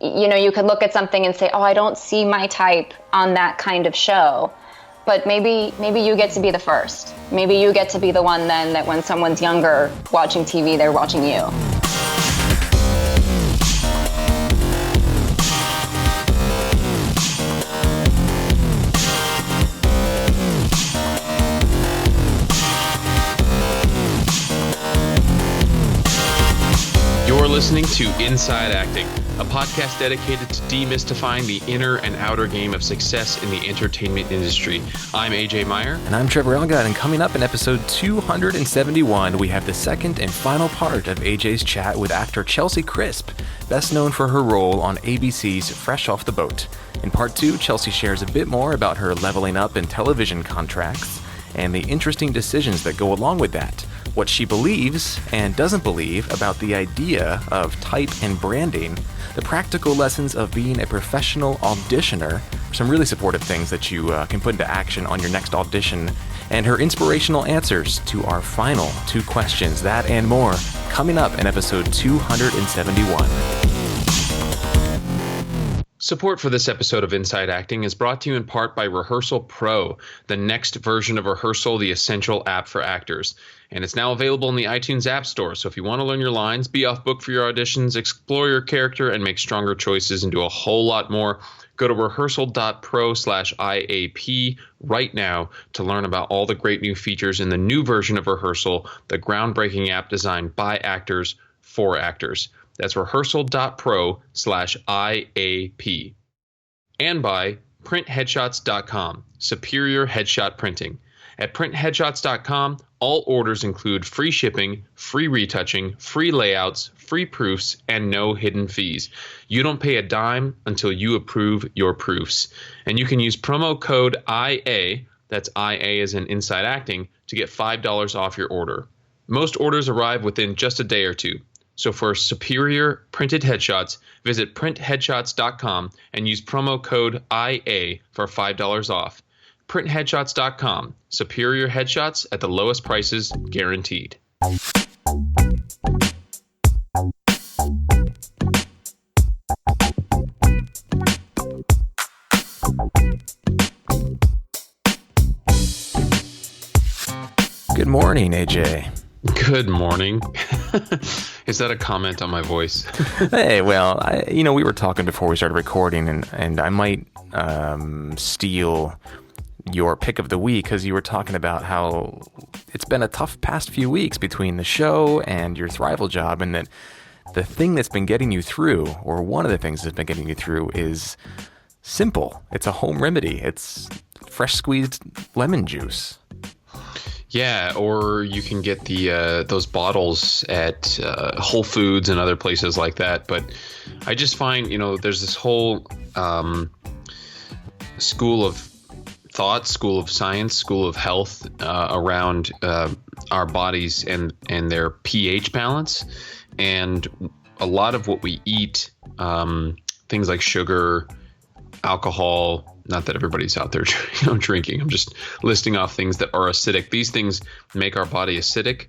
you could look at something and say, oh, I don't see my type on that kind of show. But maybe you get to be the first. Maybe you get to be the one then that when someone's younger watching TV, they're watching you. You're listening to Inside Acting, a podcast dedicated to demystifying the inner and outer game of success in the entertainment industry. I'm AJ Meyer. And I'm Trevor Elgott, and coming up in episode 271, we have the second and final part of AJ's chat with actor Chelsey Crisp, best known for her role on ABC's Fresh Off the Boat. In part 2, Chelsey shares a bit more about her leveling up in television contracts and the interesting decisions that go along with that, what she believes and doesn't believe about the idea of type and branding, the practical lessons of being a professional auditioner, some really supportive things that you can put into action on your next audition, and her inspirational answers to our final 2 questions. That and more coming up in episode 271. Support for this episode of Inside Acting is brought to you in part by Rehearsal Pro, the next version of Rehearsal, the essential app for actors. And it's now available in the iTunes App Store. So if you want to learn your lines, be off book for your auditions, explore your character, and make stronger choices and do a whole lot more, go to rehearsal.pro/IAP right now to learn about all the great new features in the new version of Rehearsal, the groundbreaking app designed by actors for actors. That's rehearsal.pro/IAP. And by printheadshots.com, superior headshot printing. At printheadshots.com, all orders include free shipping, free retouching, free layouts, free proofs, and no hidden fees. You don't pay a dime until you approve your proofs. And you can use promo code IA, that's IA as in Inside Acting, to get $5 off your order. Most orders arrive within just a day or two. So for superior printed headshots, visit printheadshots.com and use promo code IA for $5 off. Printheadshots.com. Superior headshots at the lowest prices guaranteed. Good morning, AJ. Good morning. Is that a comment on my voice? Hey, well, we were talking before we started recording, and I might steal your pick of the week because you were talking about how it's been a tough past few weeks between the show and your Thrival job, and that the thing that's been getting you through, or one of the things that's been getting you through, is simple. It's a home remedy. It's fresh squeezed lemon juice. Yeah, or you can get the those bottles at Whole Foods and other places like that. But I just find, there's this whole school of thought, school of science, school of health around our bodies and their pH balance. And a lot of what we eat, things like sugar, alcohol, not that everybody's out there drinking. I'm just listing off things that are acidic. These things make our body acidic.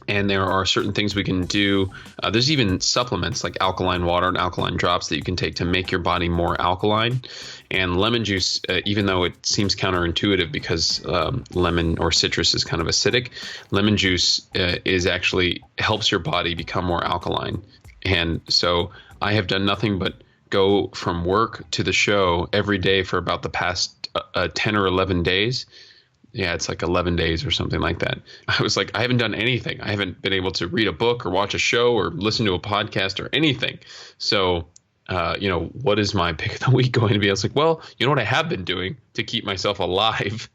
And there are certain things we can do. There's even supplements like alkaline water and alkaline drops that you can take to make your body more alkaline. And lemon juice, even though it seems counterintuitive because lemon or citrus is kind of acidic, lemon juice is actually helps your body become more alkaline. And so I have done nothing but go from work to the show every day for about the past 10 or 11 days. Yeah, it's like 11 days or something like that. I was like, I haven't done anything. I haven't been able to read a book or watch a show or listen to a podcast or anything. So, what is my pick of the week going to be? I was like, well, you know what I have been doing to keep myself alive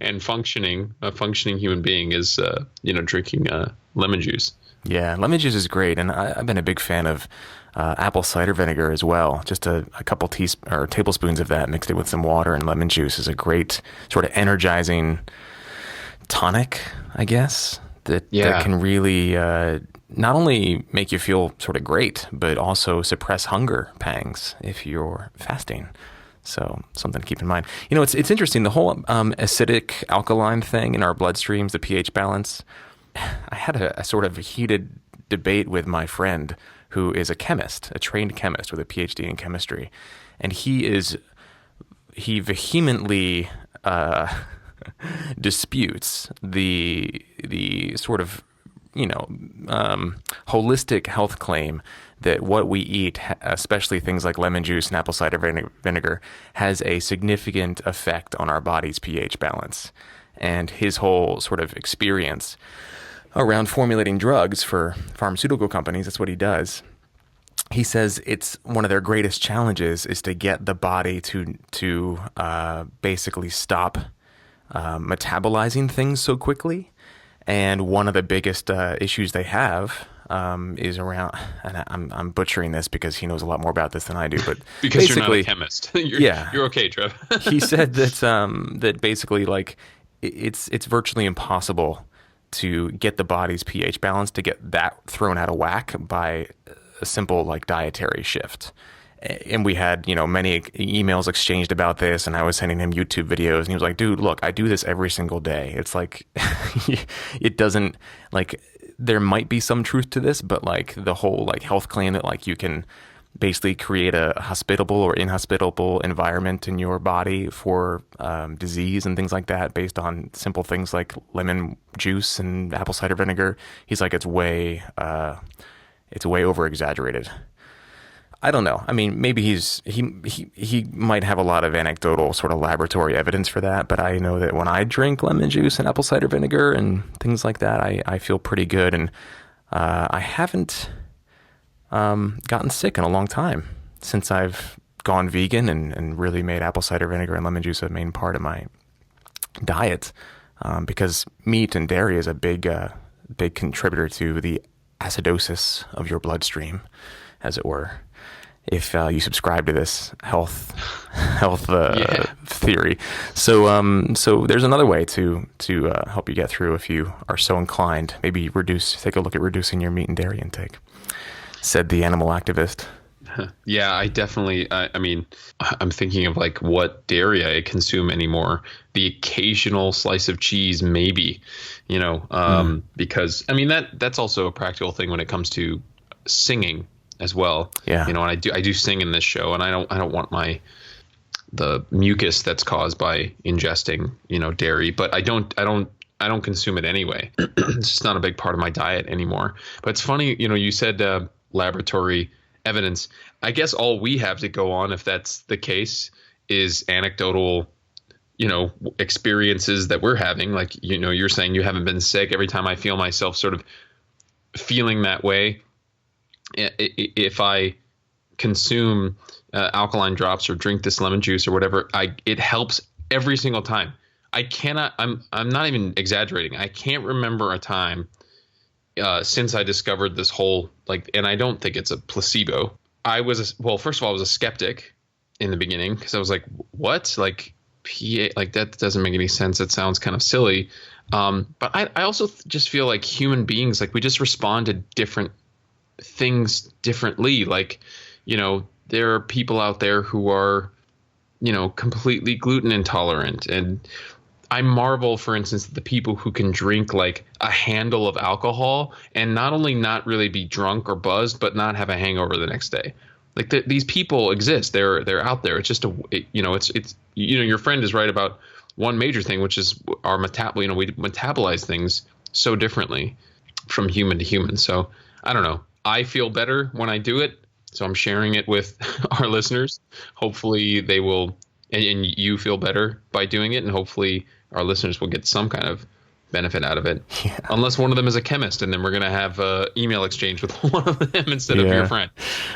and functioning, a functioning human being is, drinking lemon juice. Yeah, lemon juice is great. And I've been a big fan of apple cider vinegar as well. Just a couple tablespoons of that mixed in with some water and lemon juice is a great sort of energizing tonic, I guess, that can really not only make you feel sort of great, but also suppress hunger pangs if you're fasting. So something to keep in mind. It's interesting, the whole acidic alkaline thing in our bloodstreams, the pH balance. I had a sort of heated debate with my friend who is a chemist, a trained chemist with a PhD in chemistry. And he vehemently disputes the sort of, holistic health claim that what we eat, especially things like lemon juice and apple cider vinegar, has a significant effect on our body's pH balance. And his whole sort of experience around formulating drugs for pharmaceutical companies, that's what he does. He says it's one of their greatest challenges is to get the body to basically stop metabolizing things so quickly. And one of the biggest issues they have is around, and I'm butchering this because he knows a lot more about this than I do, but because you're not a chemist. You're okay, Trev. He said that basically, like, it's virtually impossible to get the body's pH balance, to get that thrown out of whack by a simple like dietary shift. And we had, many emails exchanged about this, and I was sending him YouTube videos, and he was like, dude, look, I do this every single day. It's like, it doesn't, like, there might be some truth to this, but like the whole like health claim that like you can basically create a hospitable or inhospitable environment in your body for disease and things like that based on simple things like lemon juice and apple cider vinegar. He's like, it's way over exaggerated. I don't know. I mean, maybe he might have a lot of anecdotal sort of laboratory evidence for that, but I know that when I drink lemon juice and apple cider vinegar and things like that, I feel pretty good. And I haven't gotten sick in a long time since I've gone vegan and really made apple cider vinegar and lemon juice a main part of my diet, because meat and dairy is a big contributor to the acidosis of your bloodstream, as it were, if you subscribe to this health theory. So there's another way to help you get through if you are so inclined. Maybe take a look at reducing your meat and dairy intake, said the animal activist. Yeah, I definitely, I mean, I'm thinking of like what dairy I consume anymore. The occasional slice of cheese, maybe, because I mean, that's also a practical thing when it comes to singing as well. Yeah. And I do sing in this show, and I don't want the mucus that's caused by ingesting, dairy, but I don't consume it anyway. It's just not a big part of my diet anymore. But it's funny, you said laboratory evidence. I guess all we have to go on, if that's the case, is anecdotal, experiences that we're having. Like, you're saying you haven't been sick. Every time I feel myself sort of feeling that way, if I consume alkaline drops or drink this lemon juice or whatever, it helps every single time. I'm not even exaggerating. I can't remember a time since I discovered this whole, and I don't think it's a placebo. First of all, I was a skeptic in the beginning because I was like, what? Like PA, like that doesn't make any sense. It sounds kind of silly. But I also just feel like human beings, like we just respond to different things differently. Like, there are people out there who are, completely gluten intolerant. And I marvel, for instance, at the people who can drink like a handle of alcohol and not only not really be drunk or buzzed, but not have a hangover the next day. Like these people exist. They're out there. It's just your friend is right about one major thing, which is our we metabolize things so differently from human to human. So I don't know. I feel better when I do it. So I'm sharing it with our listeners. Hopefully they will, and you feel better by doing it. And hopefully our listeners will get some kind of benefit out of it. Yeah. Unless one of them is a chemist, and then we're going to have an email exchange with one of them instead of your friend.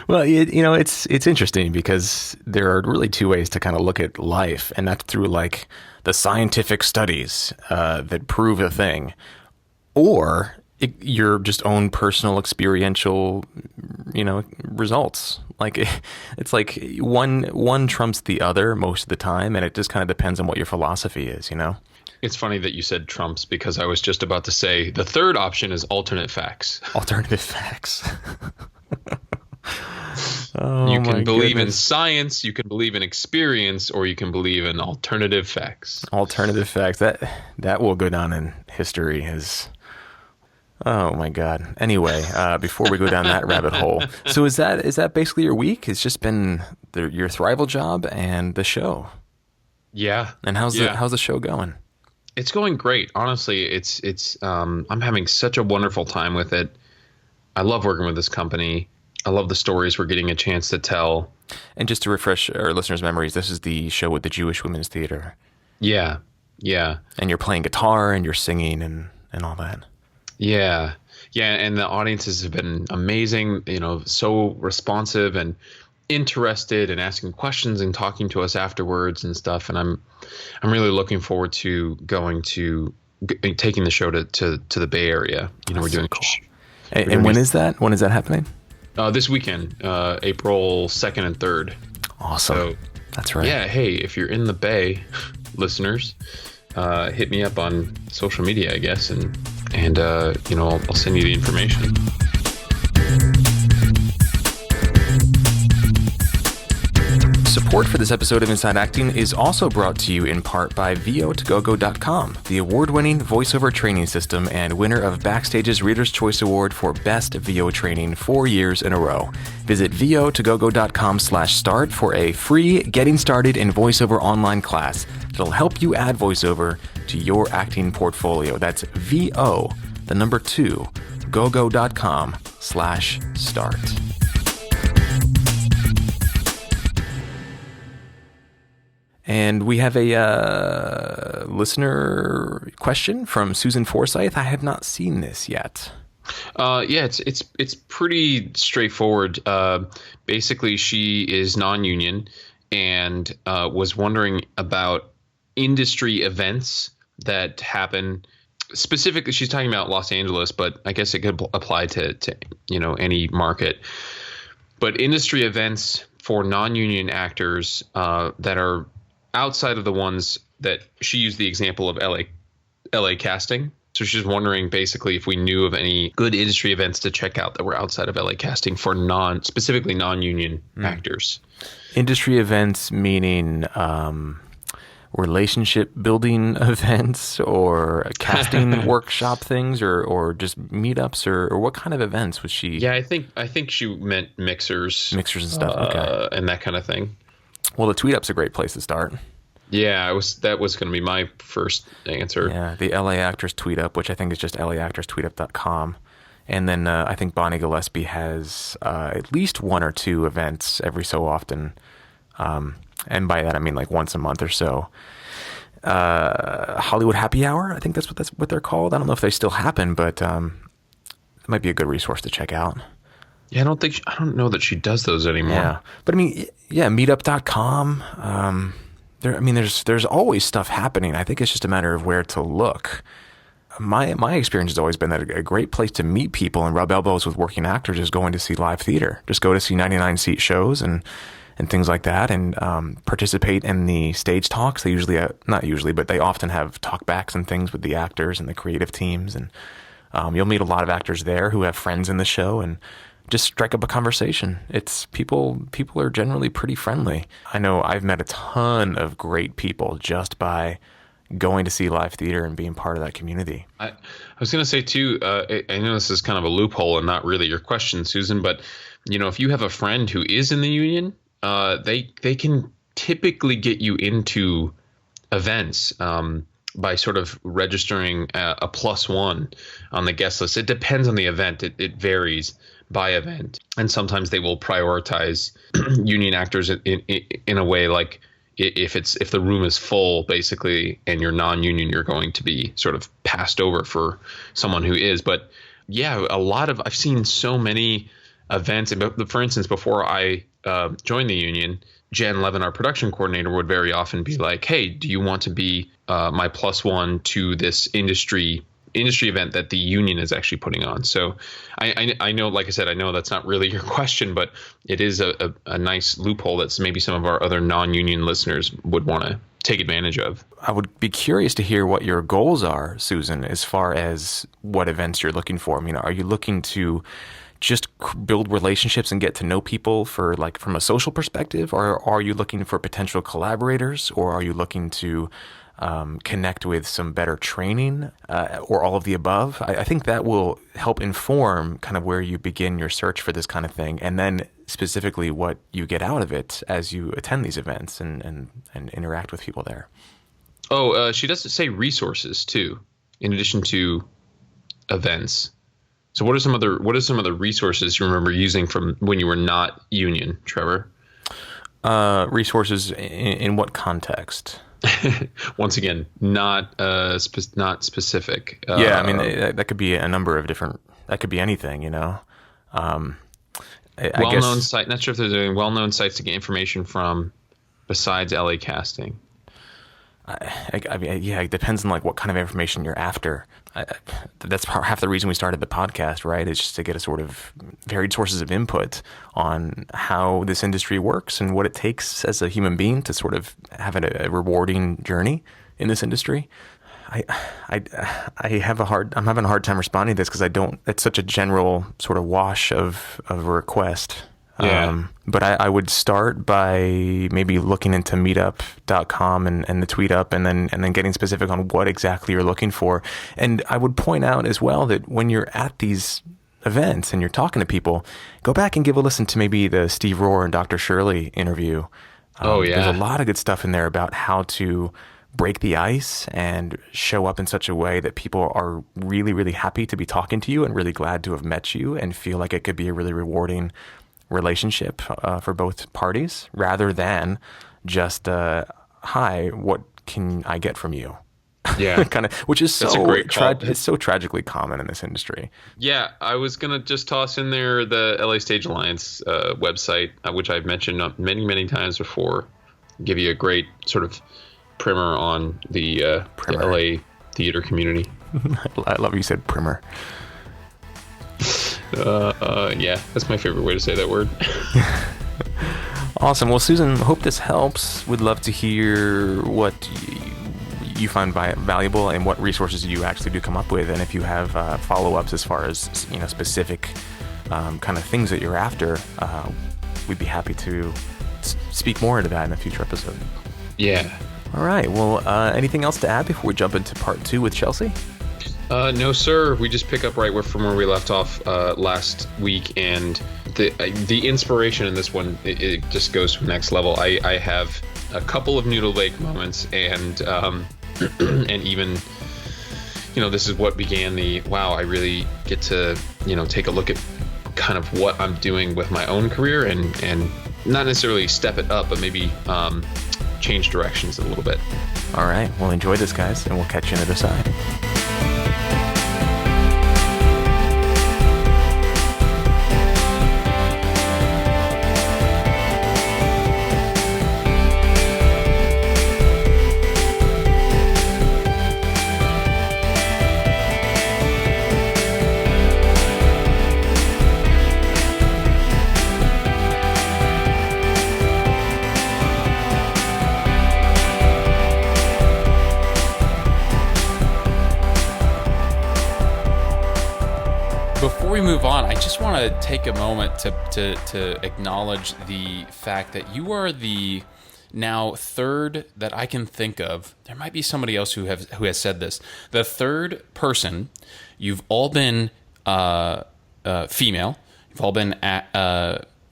Well, it's interesting because there are really two ways to kind of look at life, and that's through like the scientific studies that prove a thing, or your just own personal experiential, results. Like it's like one trumps the other most of the time, and it just kind of depends on what your philosophy is, It's funny that you said trumps, because I was just about to say the third option is alternate facts. Alternative facts. You can believe in science, you can believe in experience, or you can believe in alternative facts. Alternative facts. That will go down in history as Oh my God. Anyway, before we go down that rabbit hole, so is that basically your week? It's just been your Thrival job and the show. Yeah. And how's the show going? It's going great. Honestly, it's I'm having such a wonderful time with it. I love working with this company. I love the stories we're getting a chance to tell. And just to refresh our listeners' memories, this is the show with the Jewish Women's Theater. Yeah. Yeah. And you're playing guitar and you're singing and all that. Yeah. Yeah. And the audiences have been amazing, so responsive and interested and asking questions and talking to us afterwards and stuff. And I'm really looking forward to taking the show to the Bay Area. We're doing cool. And when is that? When is that happening? This weekend, April 2nd and 3rd. Awesome. So, that's right. Yeah. Hey, if you're in the Bay, listeners, hit me up on social media, I guess, and I'll send you the information. Support for this episode of Inside Acting is also brought to you in part by VO2GoGo.com, the award-winning voiceover training system and winner of Backstage's Reader's Choice Award for Best VO Training 4 years in a row. Visit VO2GoGo.com/start for a free Getting Started in Voiceover online class that'll help you add voiceover to your acting portfolio. That's VO, the number 2, GoGo.com/start. And we have a listener question from Susan Forsyth. I have not seen this yet. Yeah, it's pretty straightforward. Basically, she is non-union and was wondering about industry events that happen. Specifically, she's talking about Los Angeles, but I guess it could apply to any market. But industry events for non-union actors that are outside of the ones that she used the example of LA casting. So she's wondering basically if we knew of any good industry events to check out that were outside of LA casting for specifically non-union actors. Industry events meaning relationship building events or casting workshop things or just meetups or what kind of events was she? Yeah, I think she meant mixers and stuff. Okay. And that kind of thing. Well, the tweet up's a great place to start. Yeah, that was going to be my first answer. Yeah, the LA Actors tweet up, which I think is just laactorstweetup.com. And then I think Bonnie Gillespie has at least one or two events every so often. And by that, I mean like once a month or so. Hollywood Happy Hour, I think that's what they're called. I don't know if they still happen, but it might be a good resource to check out. Yeah, I don't know that she does those anymore. Yeah, but I mean, yeah, meetup.com. There's always stuff happening. I think it's just a matter of where to look. My experience has always been that a great place to meet people and rub elbows with working actors is going to see live theater. Just go to see 99-seat shows and things like that, and participate in the stage talks. They usually, not usually, but they often have talkbacks and things with the actors and the creative teams, and you'll meet a lot of actors there who have friends in the show, and just strike up a conversation. It's people are generally pretty friendly. I know I've met a ton of great people just by going to see live theater and being part of that community. I was going to say too, I know this is kind of a loophole and not really your question, Susan, but if you have a friend who is in the union, they can typically get you into events by sort of registering a +1 on the guest list. It depends on the event. It varies by event, and sometimes they will prioritize union actors in a way like if the room is full basically and you're non-union, you're going to be sort of passed over for someone who is. But yeah, I've seen so many events. And for instance, before I joined the union, Jen Levin, our production coordinator, would very often be like, hey, do you want to be my +1 to this industry event that the union is actually putting on? So I know, like I said, I know that's not really your question, but it is a nice loophole that maybe some of our other non-union listeners would want to take advantage of. I would be curious to hear what your goals are, Susan, as far as what events you're looking for. I mean, are you looking to just build relationships and get to know people from a social perspective, or are you looking for potential collaborators, or are you looking to connect with some better training, or all of the above. I think that will help inform kind of where you begin your search for this kind of thing, and then specifically what you get out of it as you attend these events and interact with people there. Oh, she doesn't say resources too, in addition to events. So what are some other resources you remember using from when you were not union, Trevor? Resources in what context? Once again, not specific. Yeah, I mean that could be a number of different. That could be anything, you know. Well-known site. Not sure if there's any well-known sites to get information from besides LA Casting. I mean, yeah, it depends on like what kind of information you're after. That's half the reason we started the podcast, right? It's just to get a sort of varied sources of input on how this industry works and what it takes as a human being to sort of have a rewarding journey in this industry. I'm having a hard time responding to this because it's such a general sort of wash of a request. Yeah. But I would start by maybe looking into meetup.com and the tweet up and then getting specific on what exactly you're looking for. And I would point out as well that when you're at these events and you're talking to people, go back and give a listen to maybe the Steve Rohr and Dr. Shirley interview. There's a lot of good stuff in there about how to break the ice and show up in such a way that people are really, really happy to be talking to you and really glad to have met you and feel like it could be a really rewarding relationship for both parties, rather than just hi, what can I get from you? Yeah, kind of, which is That's a great call. It's so tragically common in this industry. Yeah, I was gonna just toss in there the LA Stage Alliance website, which I've mentioned many times before. Give you a great sort of primer on the LA theater community. I love you said primer. Yeah, that's my favorite way to say that word. Awesome. Well, Susan, hope this helps. We'd love to hear what you find valuable and what resources you actually do come up with, and if you have follow-ups as far as specific kind of things that you're after, we'd be happy to speak more into that in a future episode. Yeah. All right. Well, anything else to add before we jump into part 2 with Chelsey? No, sir. We just pick up right from where we left off last week, and the inspiration in this one it just goes to the next level. I have a couple of noodle bake moments, and and even this is what began the wow. I really get to take a look at kind of what I'm doing with my own career, and not necessarily step it up, but maybe change directions a little bit. All right. Well, enjoy this, guys, and we'll catch you on the other side. Before we move on, I just want to take a moment to acknowledge the fact that you are the now third that I can think of. There might be somebody else who has said this. The third person. You've all been female. You've all been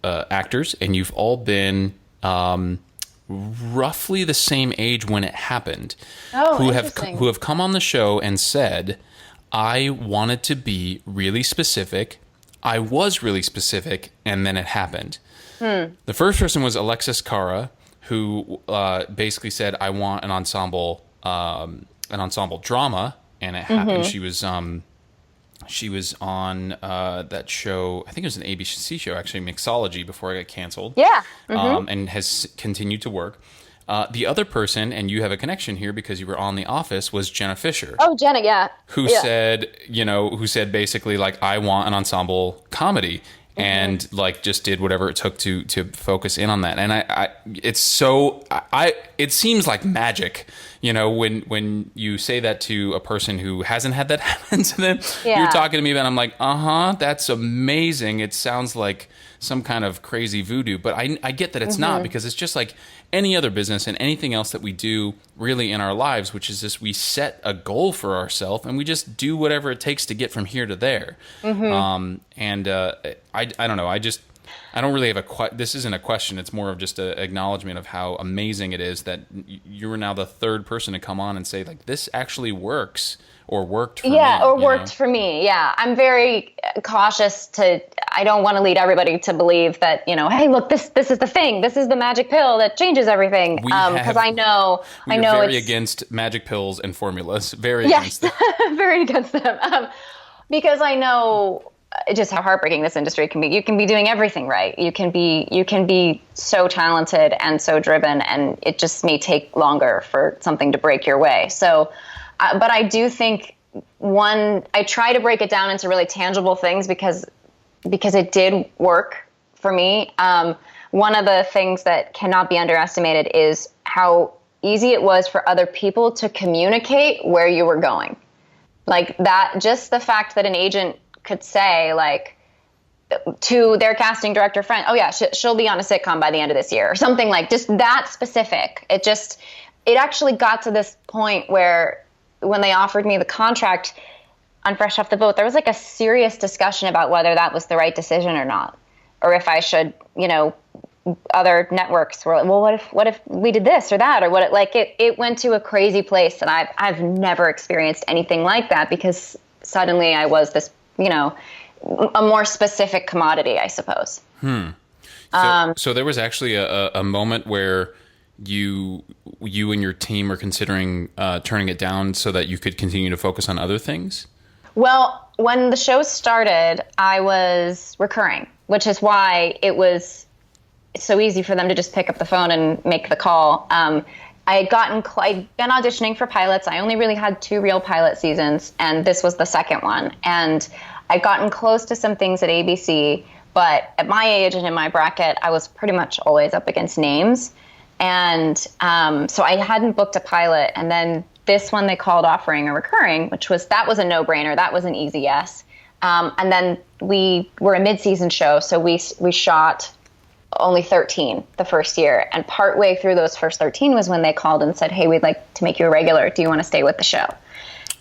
actors, and you've all been roughly the same age when it happened. Oh, interesting. Who have come on the show and said, I wanted to be really specific. I was really specific, and then it happened. The first person was Alexis Cara, who basically said, I want an ensemble drama, and it happened. She was on that show. I think it was an ABC show, actually, Mixology, before it got canceled. Yeah. And has continued to work. The other person, and you have a connection here because you were on The Office, was Jenna Fisher. Oh, Jenna, yeah. Who said basically like, I want an ensemble comedy, and like just did whatever it took to focus in on that. And it seems like magic, when you say that to a person who hasn't had that happen to them. Yeah. You're talking to me about, I'm like, that's amazing. It sounds like some kind of crazy voodoo, but I get that it's not, because it's just like any other business and anything else that we do really in our lives, which is just we set a goal for ourselves and we just do whatever it takes to get from here to there. I don't know. I don't really have this isn't a question. It's more of just an acknowledgement of how amazing it is that you are now the third person to come on and say, like, this actually works or worked for me. Yeah, or worked for me. Yeah, I'm very cautious I don't want to lead everybody to believe that, hey, look, this is the thing. This is the magic pill that changes everything. Because I know very against magic pills and formulas. Very against them. Very against them. Because I know just how heartbreaking this industry can be. You can be doing everything right. You can be so talented and so driven, and it just may take longer for something to break your way. So, but I do think I try to break it down into really tangible things because it did work for me. One of the things that cannot be underestimated is how easy it was for other people to communicate where you were going. Like that, just the fact that an agent could say, like, to their casting director friend, oh yeah, she'll be on a sitcom by the end of this year, or something, like just that specific. It actually got to this point where when they offered me the contract on Fresh Off the Boat, there was like a serious discussion about whether that was the right decision or not, or if I should, other networks were like, well, what if we did this or that, or it went to a crazy place, and I've never experienced anything like that, because suddenly I was this, a more specific commodity, I suppose. So there was actually a moment where you and your team were considering turning it down so that you could continue to focus on other things? Well, when the show started, I was recurring, which is why it was so easy for them to just pick up the phone and make the call. I'd been auditioning for pilots. I only really had 2 real pilot seasons, and this was the second one. And I'd gotten close to some things at ABC, but at my age and in my bracket, I was pretty much always up against names. And so I hadn't booked a pilot. And then this one they called offering a recurring, that was a no-brainer. That was an easy yes. And then we were a mid-season show, so we shot only 13 the first year. And partway through those first 13 was when they called and said, hey, we'd like to make you a regular. Do you want to stay with the show?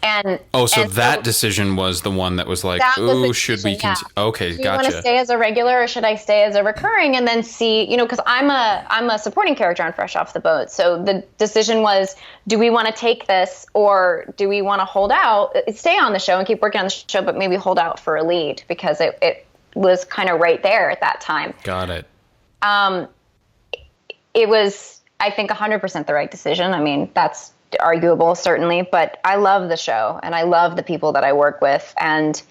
So that decision was the one that was like, ooh, should we continue? Yeah. Okay, do gotcha. You want to stay as a regular, or should I stay as a recurring? And then see, because I'm a supporting character on Fresh Off the Boat. So the decision was, do we want to take this, or do we want to hold out, stay on the show and keep working on the show, but maybe hold out for a lead, because it was kind of right there at that time. Got it. It was, I think, 100% the right decision. I mean, that's arguable, certainly, but I love the show and I love the people that I work with, and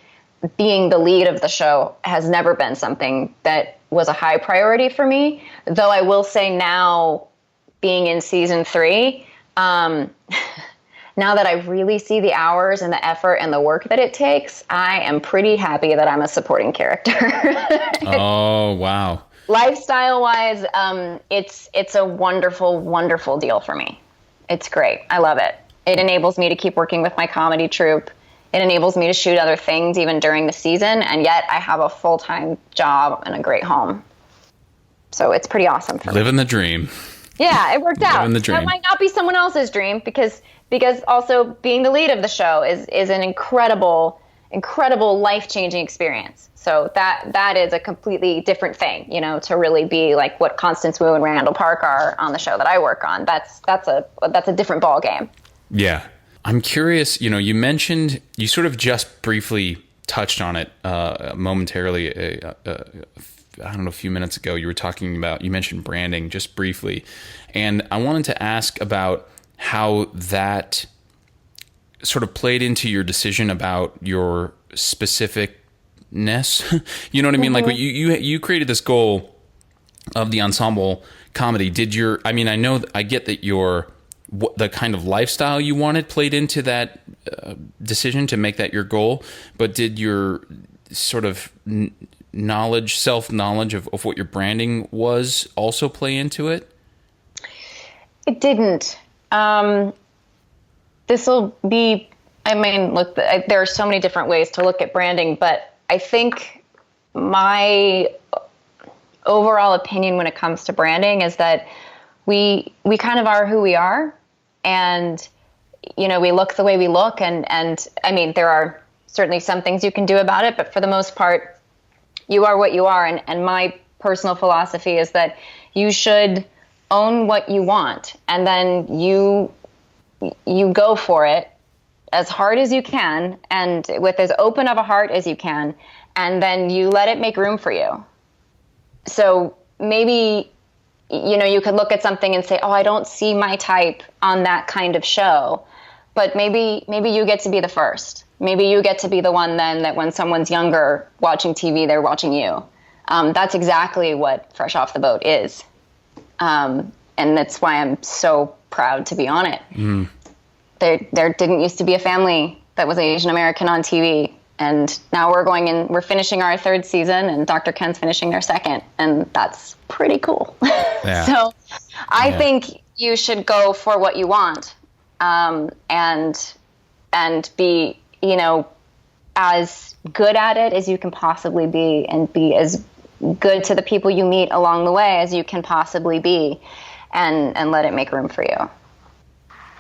being the lead of the show has never been something that was a high priority for me. Though I will say now, being in season 3, now that I really see the hours and the effort and the work that it takes, I am pretty happy that I'm a supporting character. Oh, wow. Lifestyle-wise, it's a wonderful, wonderful deal for me. It's great. I love it. It enables me to keep working with my comedy troupe. It enables me to shoot other things even during the season, and yet I have a full-time job and a great home. So it's pretty awesome for me. Living the dream. Yeah, it worked out. Living the dream. That might not be someone else's dream, because also being the lead of the show is an incredible life-changing experience. So that is a completely different thing, to really be like what Constance Wu and Randall Park are on the show that I work on. That's a different ball game. Yeah. I'm curious, you mentioned, you sort of just briefly touched on it momentarily. I don't know, a few minutes ago, you mentioned branding just briefly. And I wanted to ask about how that sort of played into your decision about your specificness. You know what I mean? Mm-hmm. Like you created this goal of the ensemble comedy. I get that the kind of lifestyle you wanted played into that decision to make that your goal, but did your sort of self-knowledge of what your branding was also play into it? It didn't. Look, there are so many different ways to look at branding, but I think my overall opinion when it comes to branding is that we kind of are who we are, and we look the way we look, and I mean, there are certainly some things you can do about it, but for the most part, you are what you are. And my personal philosophy is that you should own what you want, and then you go for it as hard as you can and with as open of a heart as you can, and then you let it make room for you. So maybe, you could look at something and say, oh, I don't see my type on that kind of show, but maybe you get to be the first. Maybe you get to be the one then that when someone's younger watching TV, they're watching you. That's exactly what Fresh Off the Boat is. And that's why I'm so proud to be on it. Mm. There didn't used to be a family that was Asian American on TV. And now we're finishing our third season, and Dr. Ken's finishing their second. And that's pretty cool. Yeah. So I think you should go for what you want, and be, as good at it as you can possibly be, and be as good to the people you meet along the way as you can possibly be, and let it make room for you.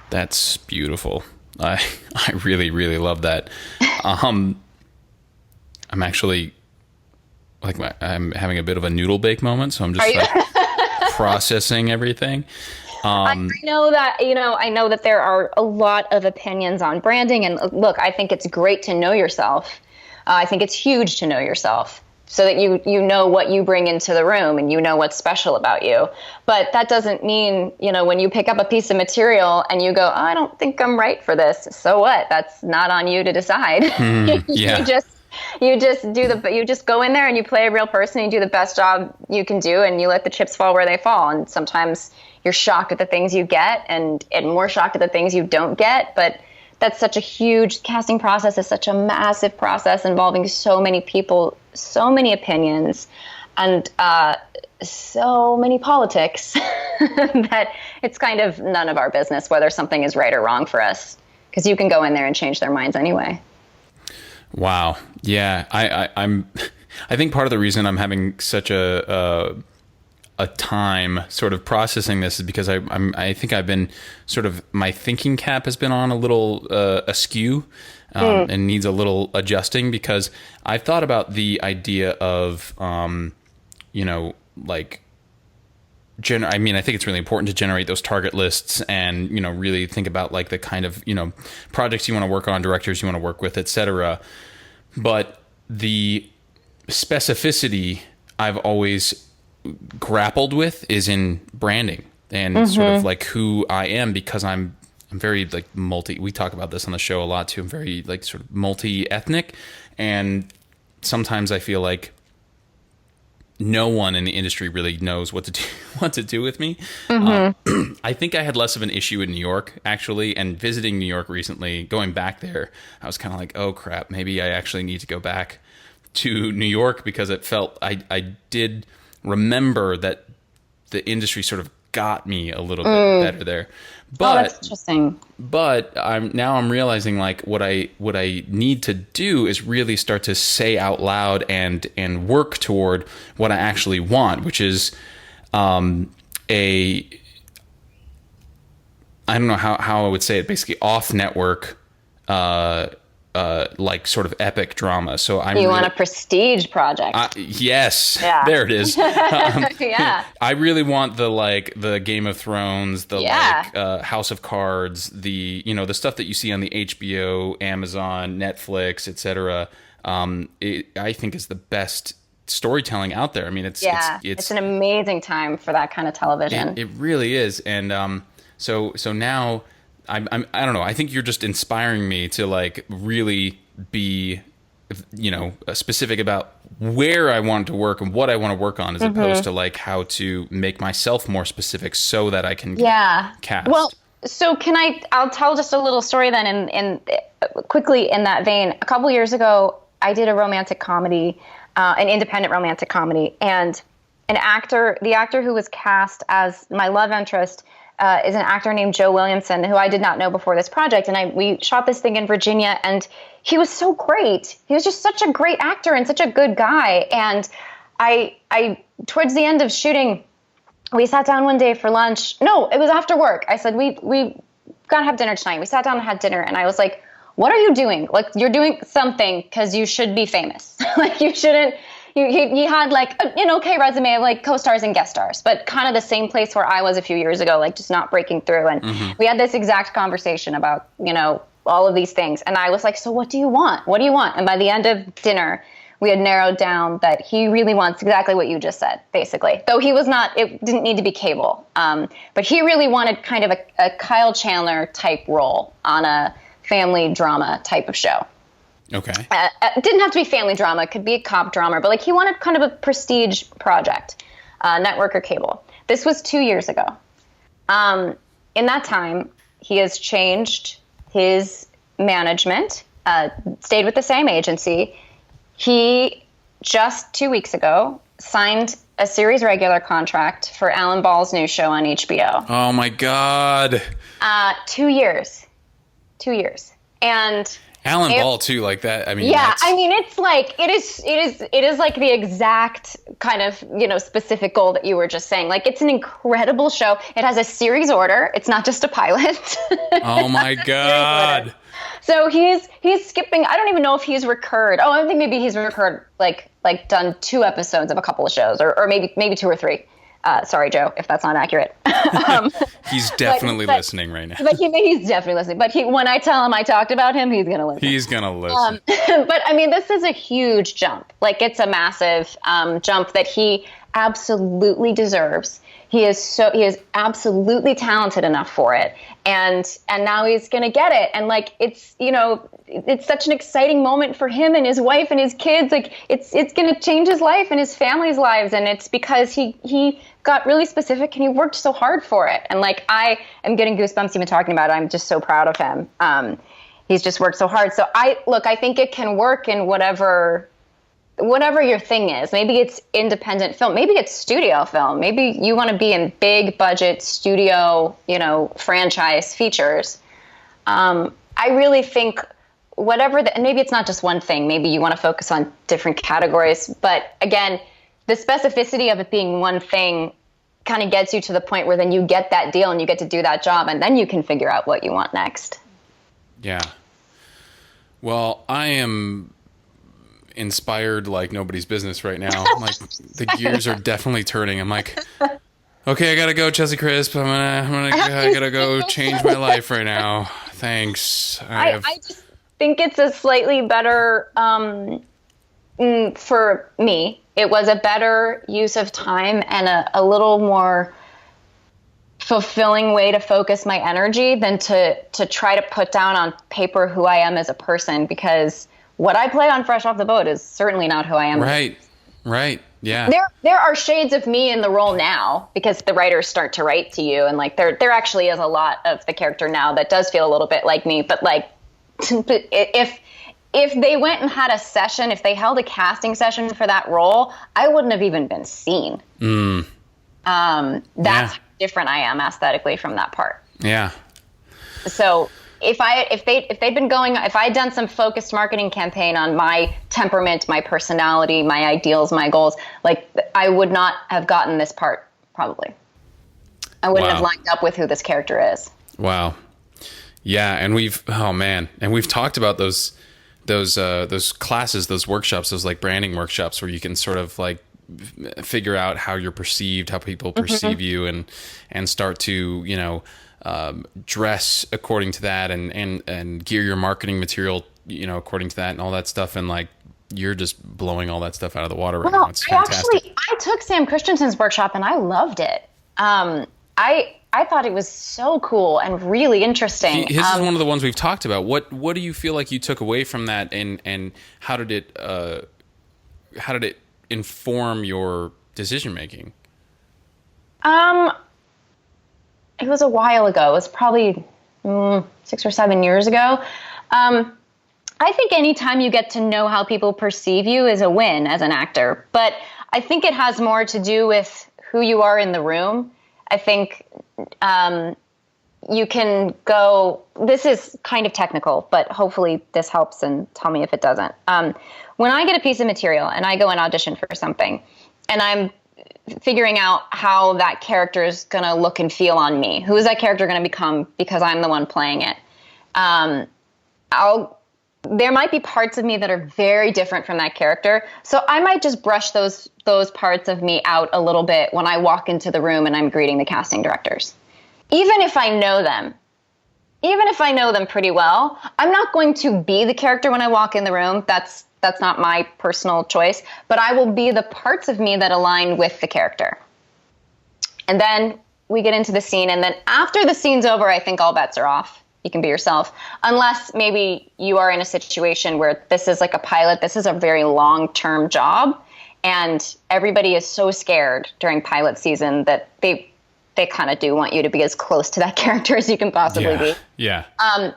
That's beautiful. I really, really love that. I'm actually I'm having a bit of a noodle bake moment, so I'm just processing everything. I know that there are a lot of opinions on branding, and look, I think it's great to know yourself. I think it's huge to know yourself, so that you know what you bring into the room and you know what's special about you. But that doesn't mean, when you pick up a piece of material and you go, oh, I don't think I'm right for this. So what? That's not on you to decide. Yeah. You just go in there and you play a real person, you do the best job you can do, and you let the chips fall where they fall. And sometimes you're shocked at the things you get, and more shocked at the things you don't get. But that's such a huge casting process, is such a massive process involving so many people, so many opinions, and so many politics that it's kind of none of our business whether something is right or wrong for us, because you can go in there and change their minds anyway. Wow. Yeah. I think part of the reason I'm having such a time sort of processing this is because I think I've been sort of, my thinking cap has been on a little askew, and needs a little adjusting, because I've thought about the idea of, I think it's really important to generate those target lists and, really think about like the kind of, projects you want to work on, directors you want to work with, et cetera. But the specificity I've always grappled with is in branding and sort of like who I am, because I'm very like we talk about this on the show a lot too. I'm very like sort of multi-ethnic, and sometimes I feel like no one in the industry really knows what to do with me. I think I had less of an issue in New York, actually, and visiting New York recently, going back there, I was kind of like, oh crap, maybe I actually need to go back to New York, because it felt, I did remember that the industry sort of got me a little bit better there. But, that's interesting. But I'm realizing like what I need to do is really start to say out loud and work toward what I actually want, which is I don't know how I would say it, basically off network like sort of epic drama. So you want a prestige project. Yes. Yeah. There it is. Yeah. I really want the Game of Thrones, House of Cards, the stuff that you see on the HBO, Amazon, Netflix, etc. I think is the best storytelling out there. I mean, it's an amazing time for that kind of television. It really is. And so now I don't know. I think you're just inspiring me to like really be, specific about where I want to work and what I want to work on, as opposed to like how to make myself more specific so that I can cast. Well, so I'll tell just a little story then in quickly in that vein. A couple years ago, I did a romantic comedy, an independent romantic comedy, and the actor who was cast as my love interest is an actor named Joe Williamson, who I did not know before this project. And we shot this thing in Virginia, and he was so great. He was just such a great actor and such a good guy. And I towards the end of shooting, we sat down one day for lunch. No, it was after work. I said, we gotta have dinner tonight. We sat down and had dinner, and I was like, what are you doing? Like, you're doing something because you should be famous. Like, you shouldn't. He had like an okay resume of like co-stars and guest stars, but kind of the same place where I was a few years ago, like just not breaking through. And we had this exact conversation about, all of these things. And I was like, so what do you want? What do you want? And by the end of dinner, we had narrowed down that he really wants exactly what you just said, basically. Though he was not, it didn't need to be cable. But he really wanted kind of a Kyle Chandler type role on a family drama type of show. Okay. It didn't have to be family drama. It could be a cop drama. But like he wanted kind of a prestige project, network or cable. This was 2 years ago. In that time, he has changed his management, stayed with the same agency. He just 2 weeks ago signed a series regular contract for Alan Ball's new show on HBO. Oh my God. 2 years. 2 years. And Alan Ball too, like that. I mean, yeah, I mean, it's like, it is like the exact kind of, specific goal that you were just saying. Like, it's an incredible show. It has a series order. It's not just a pilot. Oh my God. So he's skipping. I don't even know if he's recurred. Oh, I think maybe he's recurred, like done 2 episodes of a couple of shows, or maybe 2 or 3. Sorry, Joe, if that's not accurate. He's definitely listening right now. But he's definitely listening. But when I tell him I talked about him, he's going to listen. He's going to listen. But I mean, this is a huge jump. Like, it's a massive jump that he absolutely deserves. He is absolutely talented enough for it. And now he's going to get it. And like, it's such an exciting moment for him and his wife and his kids. Like, it's going to change his life and his family's lives. And it's because he got really specific and he worked so hard for it. And like, I am getting goosebumps even talking about it. I'm just so proud of him. He's just worked so hard. So I think it can work in whatever your thing is. Maybe it's independent film. Maybe it's studio film. Maybe you want to be in big budget studio, franchise features. I really think and maybe it's not just one thing. Maybe you want to focus on different categories. But again, the specificity of it being one thing kind of gets you to the point where then you get that deal and you get to do that job, and then you can figure out what you want next. Yeah. Well, I am inspired like nobody's business right now. Like, the gears are definitely turning. I'm like, okay, I gotta go, Chelsey Crisp. I gotta go change my life right now. Thanks. I just think it's a slightly better, for me, it was a better use of time and a little more fulfilling way to focus my energy than to try to put down on paper who I am as a person, because what I play on Fresh Off the Boat is certainly not who I am. Right. Yeah. There are shades of me in the role now, because the writers start to write to you, and like there actually is a lot of the character now that does feel a little bit like me. But like, if they went and had a session, if they held a casting session for that role, I wouldn't have even been seen. That's how different I am aesthetically from that part. Yeah. So if I'd done some focused marketing campaign on my temperament, my personality, my ideals, my goals, like, I would not have gotten this part, probably. I wouldn't have lined up with who this character is. Wow. Yeah. And we've talked about those classes, those workshops, those like branding workshops where you can sort of like figure out how you're perceived, how people perceive you, and start to, dress according to that, and gear your marketing material, according to that, and all that stuff. And like, you're just blowing all that stuff out of the water right now. It's fantastic. I took Sam Christensen's workshop and I loved it. I thought it was so cool and really interesting. His is one of the ones we've talked about. What do you feel like you took away from that, and how did it inform your decision making? It was a while ago. It was probably 6 or 7 years ago. I think anytime you get to know how people perceive you is a win as an actor. But I think it has more to do with who you are in the room. I think you can go, this is kind of technical, but hopefully this helps, and tell me if it doesn't. When I get a piece of material and I go and audition for something, I'm figuring out how that character is going to look and feel on me. Who is that character going to become because I'm the one playing it? There might be parts of me that are very different from that character. So I might just brush those parts of me out a little bit when I walk into the room and I'm greeting the casting directors. Even if I know them pretty well, I'm not going to be the character when I walk in the room. That's not my personal choice, but I will be the parts of me that align with the character. And then we get into the scene, and then after the scene's over, I think all bets are off. You can be yourself, unless maybe you are in a situation where this is like a pilot. This is a very long-term job, and everybody is so scared during pilot season that they kind of do want you to be as close to that character as you can possibly be. Yeah.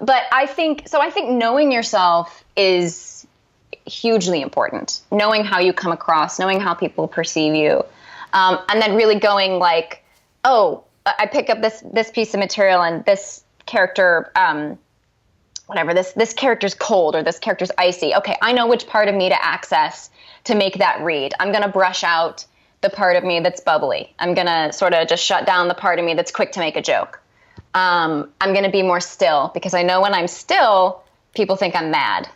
But I think knowing yourself is hugely important. Knowing how you come across, knowing how people perceive you, and then really going like, oh, I pick up this piece of material and this character, this character's cold or this character's icy. Okay, I know which part of me to access to make that read. I'm going to brush out the part of me that's bubbly. I'm going to sort of just shut down the part of me that's quick to make a joke. I'm going to be more still because I know when I'm still, people think I'm mad.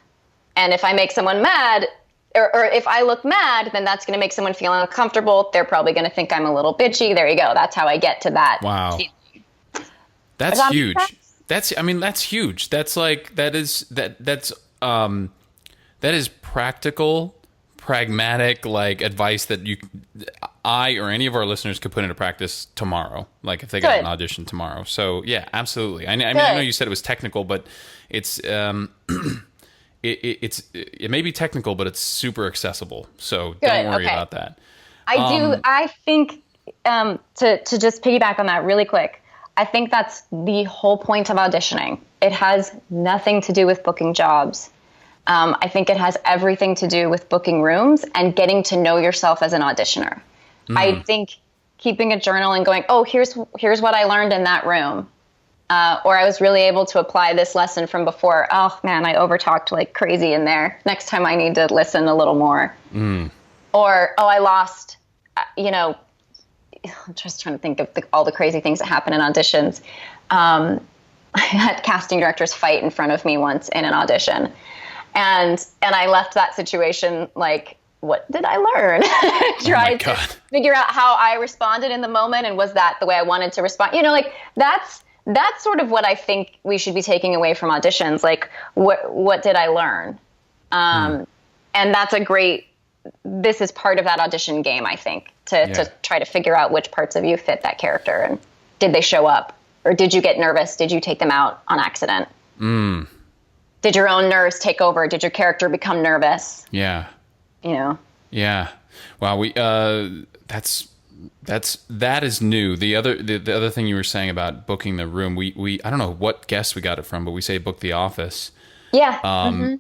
And if I make someone mad, or if I look mad, then that's going to make someone feel uncomfortable. They're probably going to think I'm a little bitchy. There you go. That's how I get to that. Wow. That's huge. That's huge. That's like, that is practical, pragmatic, like advice that I or any of our listeners could put into practice tomorrow. Like if they got an audition tomorrow. So yeah, absolutely. I know you said it was technical, but it's, it may be technical, but it's super accessible. So don't worry about that. I think, to just piggyback on that really quick, I think that's the whole point of auditioning. It has nothing to do with booking jobs. I think it has everything to do with booking rooms and getting to know yourself as an auditioner. I think keeping a journal and going, oh, here's what I learned in that room. Or I was really able to apply this lesson from before. Oh man, I overtalked like crazy in there. Next time I need to listen a little more. Or, oh, I lost, I'm just trying to think of all the crazy things that happen in auditions. I had casting directors fight in front of me once in an audition. And I left that situation like, what did I learn? Tried to figure out how I responded in the moment, and was that the way I wanted to respond? That's sort of what I think we should be taking away from auditions. Like, what did I learn? And that's this is part of that audition game, I think, to try to figure out which parts of you fit that character, and did they show up, or did you get nervous? Did you take them out on accident? Did your own nerves take over? Did your character become nervous? Yeah. Yeah. Wow. That is new. The other thing you were saying about booking the room, we I don't know what guest we got it from, but we say book the office. Yeah.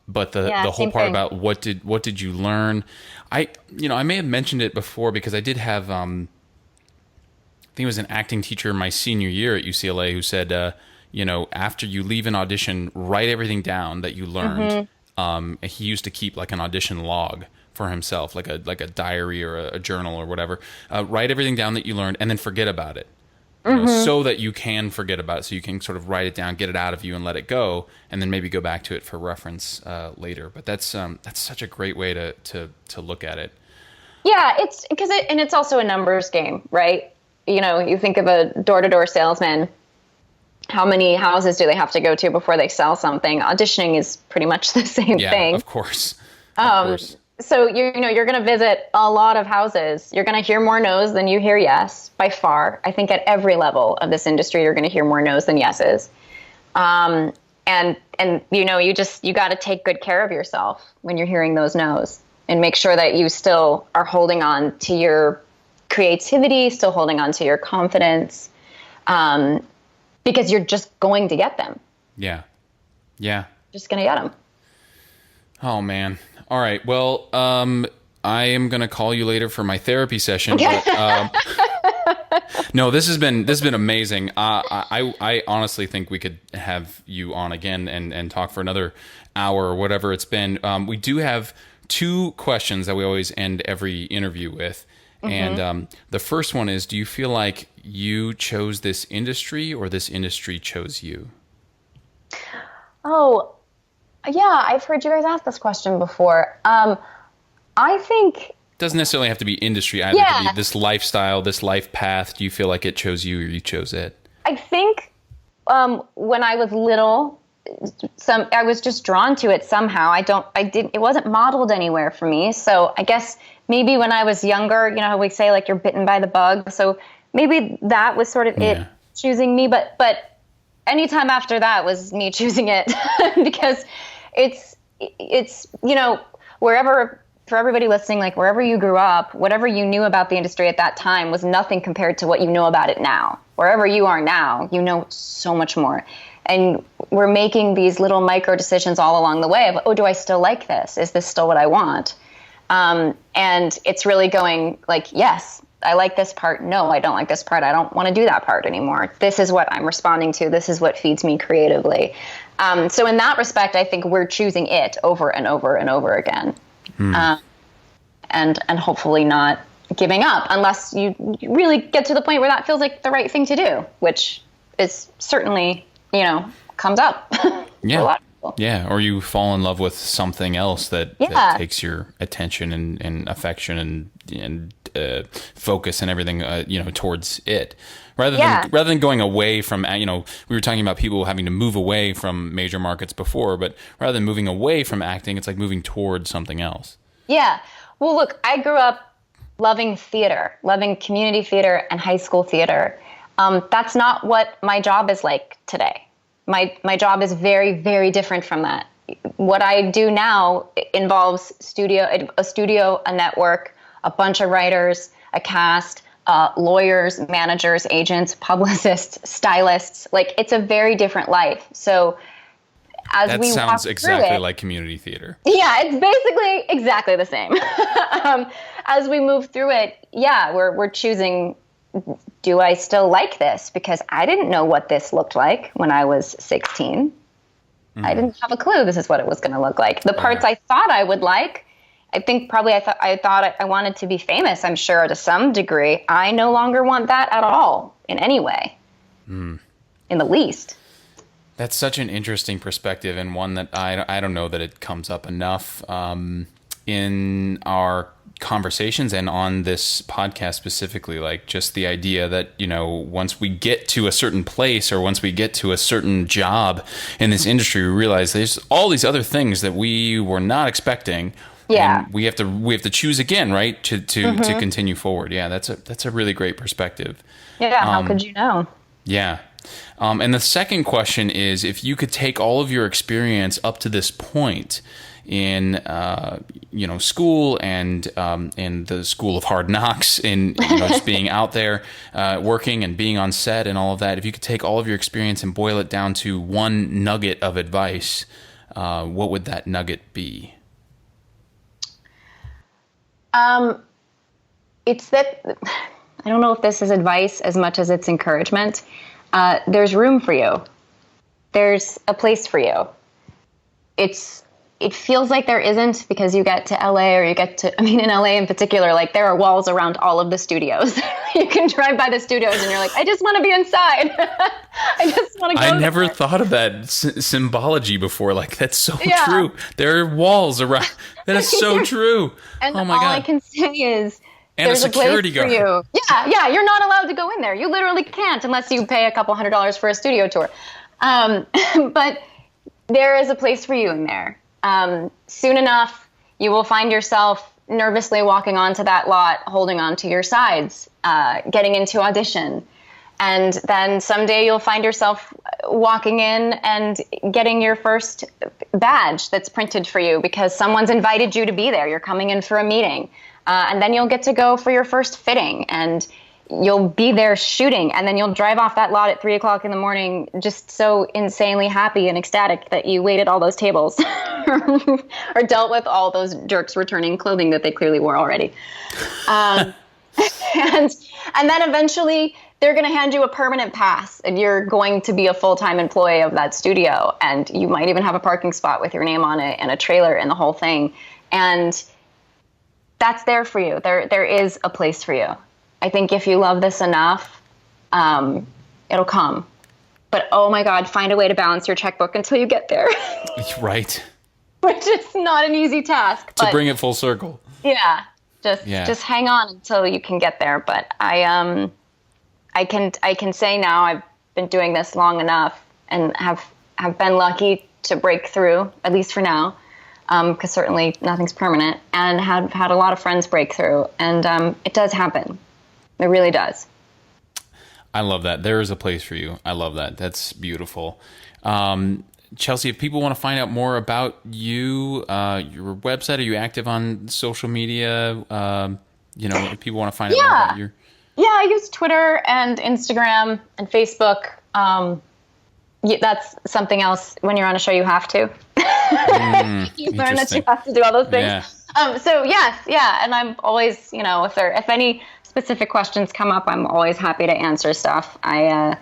But the whole part about what did you learn? I may have mentioned it before because I did have I think it was an acting teacher my senior year at UCLA who said after you leave an audition, write everything down that you learned. He used to keep like an audition log for himself, like a diary or a journal or whatever. Write everything down that you learned and then forget about it. So that you can forget about it, so you can sort of write it down, get it out of you and let it go, and then maybe go back to it for reference later. But that's such a great way to look at it. Yeah, it's because it's also a numbers game, right? You think of a door-to-door salesman. How many houses do they have to go to before they sell something? Auditioning is pretty much the same thing. Yeah, of course. So you're going to visit a lot of houses. You're going to hear more no's than you hear yes, by far. I think at every level of this industry, you're going to hear more no's than yeses. And you got to take good care of yourself when you're hearing those no's, and make sure that you still are holding on to your creativity, still holding on to your confidence, because you're just going to get them. Yeah. Just going to get them. Oh man. All right. Well, I am going to call you later for my therapy session. But, no, this has been amazing. I honestly think we could have you on again and talk for another hour or whatever it's been. We do have two questions that we always end every interview with. And the first one is, do you feel like you chose this industry or this industry chose you? Oh, yeah, I've heard you guys ask this question before. I think... Doesn't necessarily have to be industry either. It could be this lifestyle, this life path. Do you feel like it chose you or you chose it? I think when I was little, I was just drawn to it somehow. It wasn't modeled anywhere for me. So I guess maybe when I was younger, you know how we say like you're bitten by the bug. So maybe that was sort of it choosing me. But anytime after that was me choosing it because it's, you know, wherever, for everybody listening, like wherever you grew up, whatever you knew about the industry at that time was nothing compared to what you know about it now. Wherever you are now, you know so much more. And we're making these little micro decisions all along the way of, oh, do I still like this? Is this still what I want? And it's really going like, yes, I like this part. No, I don't like this part. I don't want to do that part anymore. This is what I'm responding to. This is what feeds me creatively. So in that respect, I think we're choosing it over and over and over again. And hopefully not giving up unless you really get to the point where that feels like the right thing to do, which is certainly, you know, comes up for a lot of people. Yeah, or you fall in love with something else that takes your attention and affection and focus and everything, you know, towards it. Rather than going away from, you know, we were talking about people having to move away from major markets before, but rather than moving away from acting, it's like moving towards something else. Yeah. Well, look, I grew up loving theater, loving community theater and high school theater. That's not what my job is like today. My job is very, very different from that. What I do now involves a studio, a network, a bunch of writers, a cast, lawyers, managers, agents, publicists, stylists. Like, it's a very different life. So that sounds exactly like community theater. Yeah, it's basically exactly the same. As we move through it, we're choosing, do I still like this? Because I didn't know what this looked like when I was 16. I didn't have a clue this is what it was going to look like. The parts I thought I would like, I think probably I thought I wanted to be famous, I'm sure, to some degree. I no longer want that at all in any way, in the least. That's such an interesting perspective, and one that I don't know that it comes up enough in our conversations and on this podcast specifically. Like, just the idea that, you know, once we get to a certain place or once we get to a certain job in this industry, we realize there's all these other things that we were not expecting. Yeah, and we have to choose again, right, to continue forward. Yeah, that's a really great perspective. Yeah, how could you know? Yeah. And the second question is, if you could take all of your experience up to this point in, you know, school and in the school of hard knocks, in, you know, just being out there working and being on set and all of that, if you could take all of your experience and boil it down to one nugget of advice, what would that nugget be? It's that, I don't know if this is advice as much as it's encouragement. There's room for you. There's a place for you. It feels like there isn't because you get to LA or you get to, I mean, in LA in particular, like there are walls around all of the studios. You can drive by the studios and you're like, I just want to be inside. I just want to go. I never thought of that symbology before. Like, that's so true. There are walls around. That is so true. And oh my all God. I can say is, and there's a security guard. You. Yeah, you're not allowed to go in there. You literally can't unless you pay a couple $100s for a studio tour. But there is a place for you in there. Soon enough, you will find yourself nervously walking onto that lot, holding onto your sides, getting into audition. And then someday you'll find yourself walking in and getting your first badge that's printed for you because someone's invited you to be there. You're coming in for a meeting. And then you'll get to go for your first fitting and you'll be there shooting. And then you'll drive off that lot at 3:00 in the morning, just so insanely happy and ecstatic that you waited all those tables or dealt with all those jerks returning clothing that they clearly wore already. And then eventually they're going to hand you a permanent pass and you're going to be a full-time employee of that studio. And you might even have a parking spot with your name on it and a trailer and the whole thing. And that's there for you. There is a place for you. I think if you love this enough, it'll come. But oh my God, find a way to balance your checkbook until you get there. Right. Which is not an easy task. To bring it full circle. Yeah. Just hang on until you can get there. But I can say now I've been doing this long enough and have been lucky to break through, at least for now, because certainly nothing's permanent, and have had a lot of friends break through. And it does happen. It really does. I love that. There is a place for you. I love that. That's beautiful. Chelsey, if people want to find out more about you, your website, are you active on social media? If people want to find out more about your... Yeah, I use Twitter and Instagram and Facebook. That's something else. When you're on a show, you have to. You learn that you have to do all those things. Yeah. So yes, yeah. And I'm always, if any specific questions come up, I'm always happy to answer stuff. I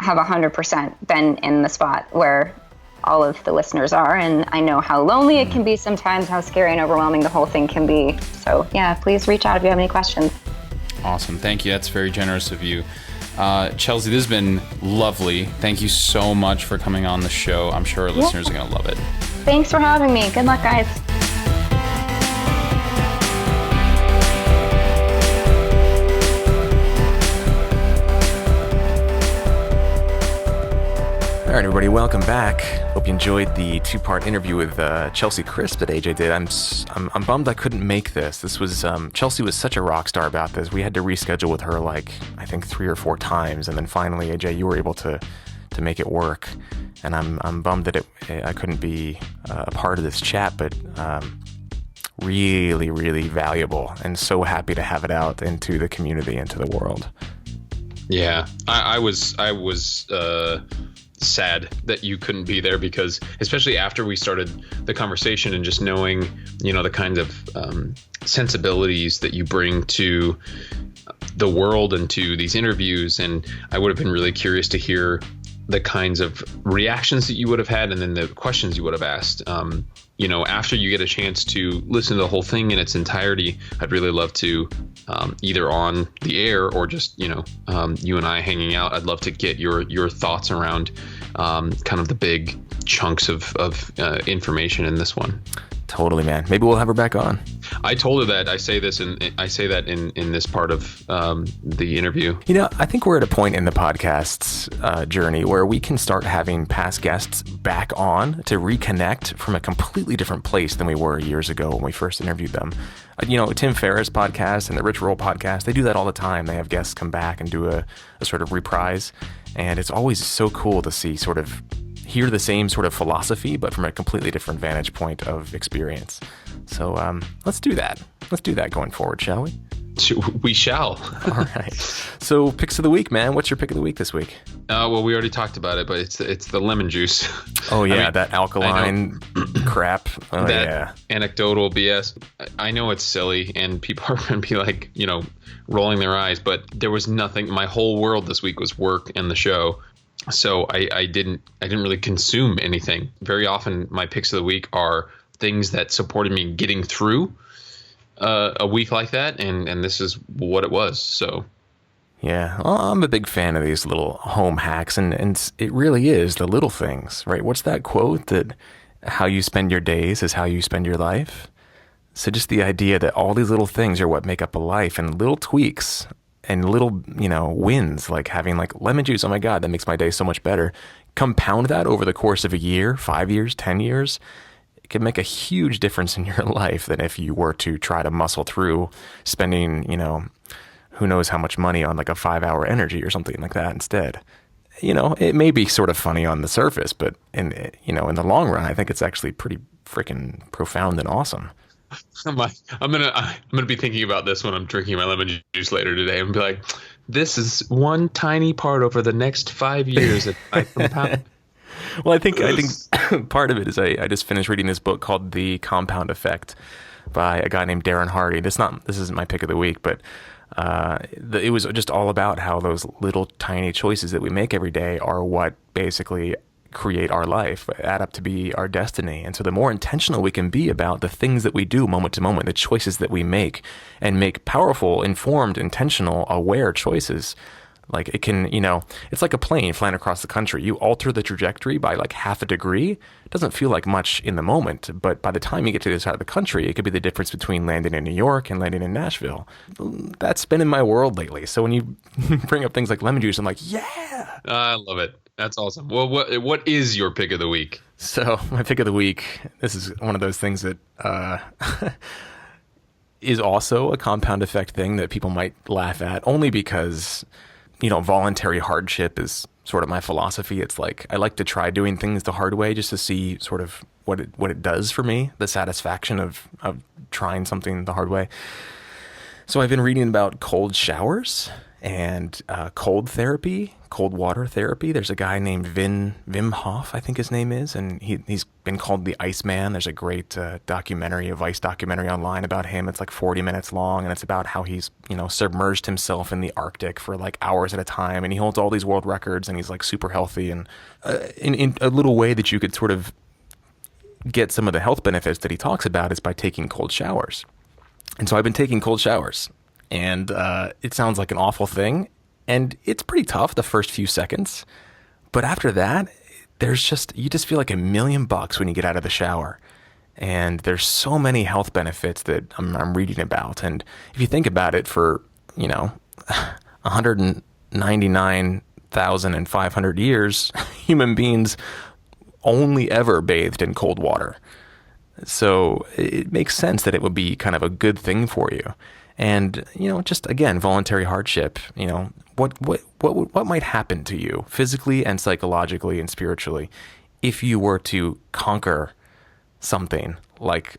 have 100% been in the spot where all of the listeners are, and I know how lonely it can be sometimes, how scary and overwhelming the whole thing can be. So yeah, please reach out if you have any questions. Awesome. Thank you. That's very generous of you. Chelsey, this has been lovely. Thank you so much for coming on the show. I'm sure our listeners are going to love it. Thanks for having me. Good luck, guys. All right, everybody, welcome back. Hope you enjoyed the two-part interview with Chelsey Crisp that AJ did. I'm bummed I couldn't make this. This was Chelsey was such a rock star about this. We had to reschedule with her I think 3 or 4 times, and then finally, AJ, you were able to make it work. And I'm bummed that I couldn't be a part of this chat, but really, really valuable, and so happy to have it out into the community, into the world. Yeah, I was sad that you couldn't be there, because especially after we started the conversation and just knowing, the kinds of sensibilities that you bring to the world and to these interviews, and I would have been really curious to hear the kinds of reactions that you would have had, and then the questions you would have asked. After you get a chance to listen to the whole thing in its entirety, I'd really love to, either on the air or just, you and I hanging out. I'd love to get your thoughts around kind of the big chunks of information in this one. Totally, man. Maybe we'll have her back on. I told her that. I say that in this part of the interview. I think we're at a point in the podcast's journey where we can start having past guests back on to reconnect from a completely different place than we were years ago when we first interviewed them. Tim Ferriss' podcast and the Rich Roll podcast, they do that all the time. They have guests come back and do a sort of reprise. And it's always so cool to see hear the same sort of philosophy, but from a completely different vantage point of experience. So let's do that. Let's do that going forward, shall we? We shall. All right. So picks of the week, man. What's your pick of the week this week? Well, we already talked about it, but it's the lemon juice. Oh yeah, that alkaline crap. Oh that yeah. Anecdotal BS. I know it's silly, and people are going to be like, rolling their eyes, but there was nothing. My whole world this week was work and the show. So I didn't really consume anything. Very often my picks of the week are things that supported me getting through a week like that, and this is what it was. So yeah, well, I'm a big fan of these little home hacks, and it really is the little things, right? What's that quote that how you spend your days is how you spend your life? So just the idea that all these little things are what make up a life, and little tweaks and little, wins, like having lemon juice. Oh my God, that makes my day so much better. Compound that over the course of a year, 5 years, 10 years. It can make a huge difference in your life than if you were to try to muscle through spending, who knows how much money on a 5-hour energy or something like that instead. It may be sort of funny on the surface, but in the long run, I think it's actually pretty freaking profound and awesome. I'm gonna be thinking about this when I'm drinking my lemon juice later today, and be like, this is one tiny part over the next 5 years that I compound. Well, I think part of it is I just finished reading this book called The Compound Effect by a guy named Darren Hardy. This isn't my pick of the week, but it was just all about how those little tiny choices that we make every day are what basically create our life, add up to be our destiny. And so the more intentional we can be about the things that we do moment to moment, the choices that we make, and make powerful, informed, intentional, aware choices, like it can, it's like a plane flying across the country. You alter the trajectory by like half a degree. It doesn't feel like much in the moment, but by the time you get to the other side of the country, it could be the difference between landing in New York and landing in Nashville. That's been in my world lately. So when you bring up things like lemon juice, I'm like, yeah. I love it. That's awesome. Well, what is your pick of the week? So my pick of the week, this is one of those things that is also a compound effect thing that people might laugh at, only because voluntary hardship is sort of my philosophy. It's like I like to try doing things the hard way just to see sort of what it does for me, the satisfaction of trying something the hard way. So I've been reading about cold showers and cold therapy, cold water therapy. There's a guy named Wim Hof, I think his name is, and he's been called the Iceman. There's a great documentary, a Vice documentary online about him. It's like 40 minutes long, and it's about how he's submerged himself in the Arctic for like hours at a time, and he holds all these world records, and he's like super healthy, and in a little way that you could sort of get some of the health benefits that he talks about is by taking cold showers. And so I've been taking cold showers, and it sounds like an awful thing, and it's pretty tough the first few seconds, but after that, you just feel like $1 million when you get out of the shower. And there's so many health benefits that I'm reading about. And if you think about it, for 199,500 years, human beings only ever bathed in cold water. So it makes sense that it would be kind of a good thing for you. And, just again, voluntary hardship, what might happen to you physically and psychologically and spiritually if you were to conquer something like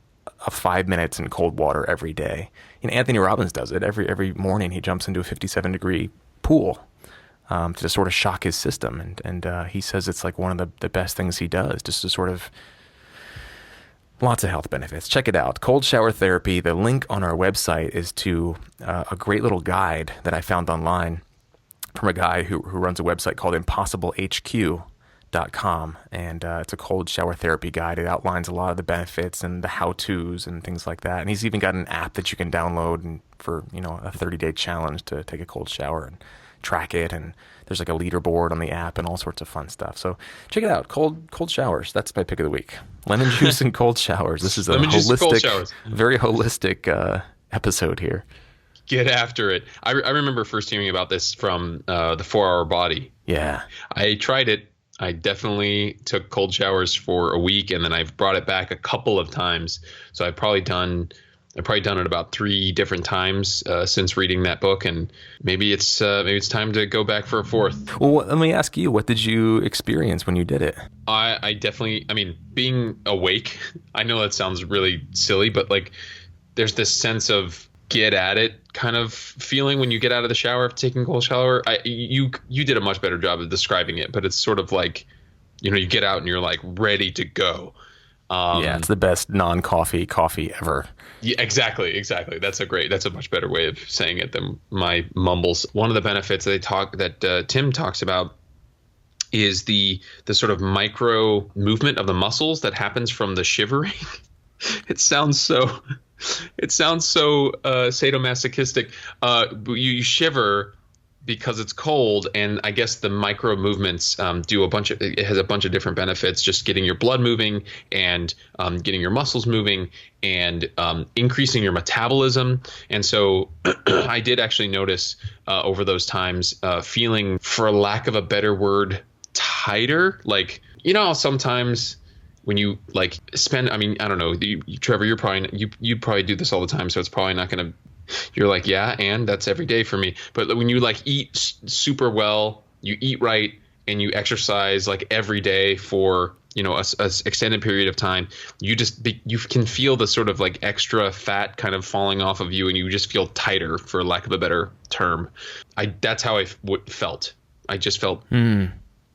5 minutes in cold water every day? Anthony Robbins does it every morning. He jumps into a 57-degree pool to sort of shock his system. And he says it's like one of the best things he does, just to sort of lots of health benefits. Check it out. Cold shower therapy. The link on our website is to a great little guide that I found online from a guy who runs a website called impossiblehq.com. And it's a cold shower therapy guide. It outlines a lot of the benefits and the how-tos and things like that. And he's even got an app that you can download for a 30-day challenge to take a cold shower and track it. And there's like a leaderboard on the app and all sorts of fun stuff. So check it out. Cold showers. That's my pick of the week. Lemon juice and cold showers. This is a holistic, very holistic episode here. Get after it. I remember first hearing about this from the 4-Hour Body. Yeah. I tried it. I definitely took cold showers for a week, and then I've brought it back a couple of times. So I've probably done it about 3 different times since reading that book, and maybe it's time to go back for a 4th. Well, let me ask you, what did you experience when you did it? I definitely, being awake, I know that sounds really silly, but like there's this sense of get at it kind of feeling when you get out of the shower after taking a cold shower. You did a much better job of describing it, but it's sort of like, you get out and you're like ready to go. Yeah, it's the best non-coffee coffee ever. Yeah, exactly. That's a much better way of saying it than my mumbles. One of the benefits that Tim talks about is the sort of micro movement of the muscles that happens from the shivering. It sounds so sadomasochistic. You shiver because it's cold, and I guess the micro movements it has a bunch of different benefits, just getting your blood moving and getting your muscles moving and increasing your metabolism. And so I did actually notice over those times feeling, for lack of a better word, tighter. Like, sometimes when you like spend, I don't know, Trevor, you probably do this all the time, so it's probably not going to, you're like, yeah, and that's every day for me. But when you like eat super well, you eat right, and you exercise like every day for, a extended period of time, you can feel the sort of like extra fat kind of falling off of you, and you just feel tighter, for lack of a better term. That's how I felt. I just felt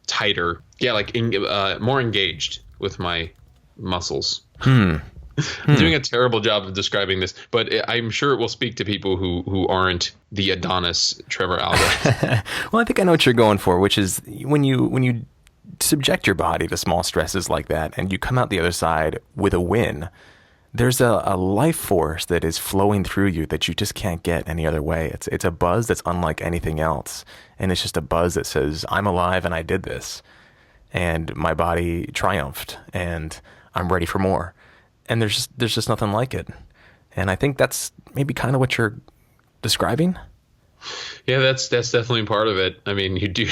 tighter. Yeah, like more engaged with my muscles. I'm doing a terrible job of describing this, but I'm sure it will speak to people who aren't the Adonis Trevor Albert. Well, I think I know what you're going for, which is when you subject your body to small stresses like that and you come out the other side with a win, there's a life force that is flowing through you that you just can't get any other way. It's a buzz that's unlike anything else. And it's just a buzz that says, I'm alive and I did this. And my body triumphed and I'm ready for more. And there's just nothing like it. And I think that's maybe kind of what you're describing. Yeah, that's definitely part of it. I mean, you do.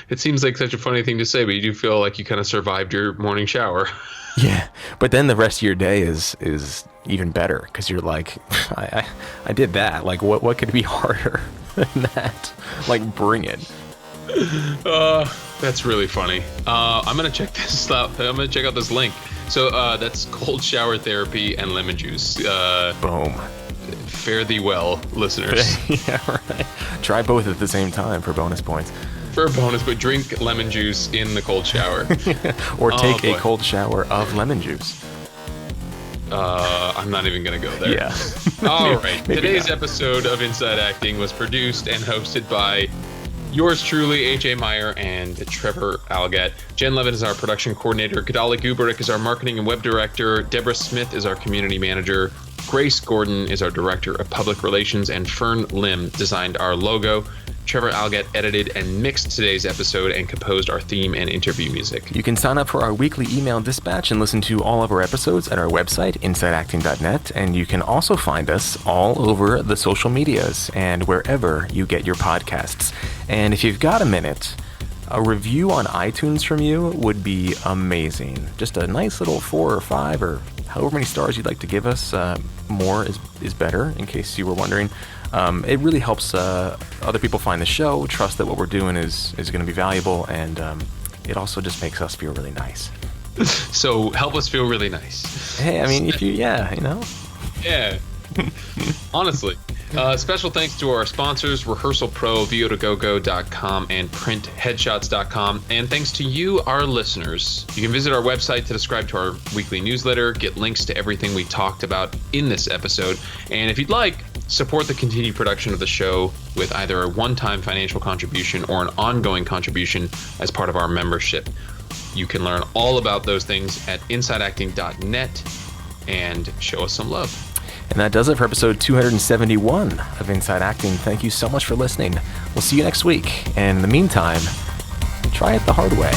It seems like such a funny thing to say, but you do feel like you kind of survived your morning shower. Yeah, but then the rest of your day is even better because you're like, I did that. Like, what could be harder than that? Like, bring it. That's really funny. I'm gonna check this out. I'm gonna check out this link. So that's cold shower therapy and lemon juice. Boom. Fare thee well, listeners. Yeah, right. Try both at the same time for bonus points. For a bonus, but drink lemon juice in the cold shower. Or take a cold shower of lemon juice. I'm not even going to go there. Yeah. All right. Maybe Today's not. episode of Inside Acting was produced and hosted by yours truly, AJ Meyer and Trevor Algat. Jen Levin is our production coordinator. Gadali Guberik is our marketing and web director. Deborah Smith is our community manager. Grace Gordon is our director of public relations. And Fern Lim designed our logo. Trevor Algat edited and mixed today's episode and composed our theme and interview music. You can sign up for our weekly email dispatch and listen to all of our episodes at our website, insideacting.net. And you can also find us all over the social medias and wherever you get your podcasts. And if you've got a minute, a review on iTunes from you would be amazing. Just a nice little 4 or 5 or however many stars you'd like to give us. More is better, in case you were wondering. It really helps other people find the show, trust that what we're doing is going to be valuable, and it also just makes us feel really nice. So help us feel really nice. Hey, I mean, if you, yeah, you know. Yeah. Honestly. Special thanks to our sponsors, Rehearsal Pro, VO2GoGo.com, and PrintHeadshots.com. And thanks to you, our listeners. You can visit our website to subscribe to our weekly newsletter, get links to everything we talked about in this episode. And if you'd like, support the continued production of the show with either a one-time financial contribution or an ongoing contribution as part of our membership. You can learn all about those things at insideacting.net and show us some love. And that does it for episode 271 of Inside Acting. Thank you so much for listening. We'll see you next week. And in the meantime, try it the hard way.